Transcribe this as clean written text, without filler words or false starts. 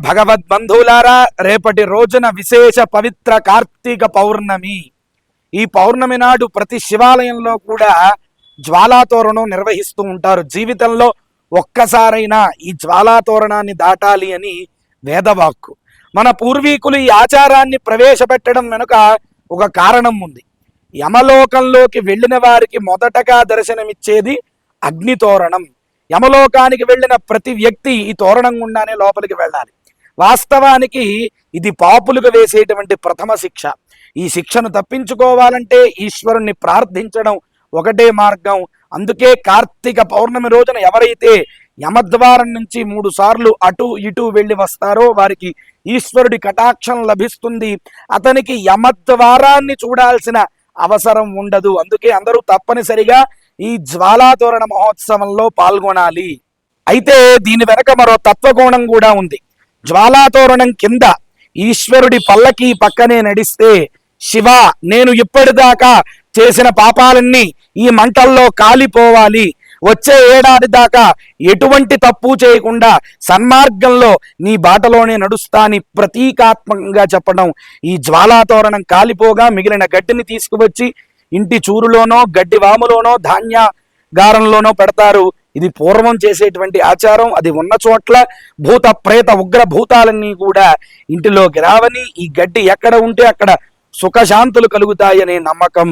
భగవద్బంధువులారా, రేపటి రోజున విశేష పవిత్ర కార్తీక పౌర్ణమి. ఈ పౌర్ణమి నాడు ప్రతి శివాలయంలో కూడా జ్వాలాతోరణం నిర్వహిస్తూ ఉంటారు. జీవితంలో ఒక్కసారైనా ఈ జ్వాలాతోరణాన్ని దాటాలి అని వేదవాక్కు. మన పూర్వీకులు ఈ ఆచారాన్ని ప్రవేశపెట్టడం వెనుక ఒక కారణం ఉంది. యమలోకంలోకి వెళ్ళిన వారికి మొదటగా దర్శనమిచ్చేది అగ్నితోరణం. యమలోకానికి వెళ్ళిన ప్రతి వ్యక్తి ఈ తోరణం గుండానే లోపలికి వెళ్ళాలి. వాస్తవానికి ఇది పాపులకు వేసేటువంటి ప్రథమ శిక్ష. ఈ శిక్షను తప్పించుకోవాలంటే ఈశ్వరుణ్ణి ప్రార్థించడం ఒకటే మార్గం. అందుకే కార్తీక పౌర్ణమి రోజున ఎవరైతే యమద్వారం నుంచి 3 సార్లు అటు ఇటు వెళ్ళి వస్తారో వారికి ఈశ్వరుడి కటాక్షం లభిస్తుంది. అతనికి యమద్వారాన్ని చూడాల్సిన అవసరం ఉండదు. అందుకే అందరూ తప్పనిసరిగా ఈ జ్వాలాతోరణ మహోత్సవంలో పాల్గొనాలి. అయితే దీని వెనక మరో తత్వకోణం కూడా ఉంది. జ్వాలాతోరణం కింద ఈశ్వరుడి పల్లకి పక్కనే నడిస్తే, శివ, నేను ఇప్పటిదాకా చేసిన పాపాలన్నీ ఈ మంటల్లో కాలిపోవాలి, వచ్చే ఏడాది దాకా ఎటువంటి తప్పు చేయకుండా సన్మార్గంలో నీ బాటలోనే నడుస్తాని ప్రతీకాత్మకంగా చెప్పడం. ఈ జ్వాలాతోరణం కాలిపోగా మిగిలిన గడ్డిని తీసుకువచ్చి ఇంటి చూరులోనో గడ్డి వాములోనో ధాన్యాగారంలోనో పెడతారు. ఇది పూర్వం చేసేటువంటి ఆచారం. అది ఉన్న చోట్ల భూత ప్రేత ఉగ్ర భూతాలన్నీ కూడా ఇంటిలోకి రావని, ఈ గడ్డి ఎక్కడ ఉంటే అక్కడ సుఖశాంతులు కలుగుతాయనే నమ్మకం.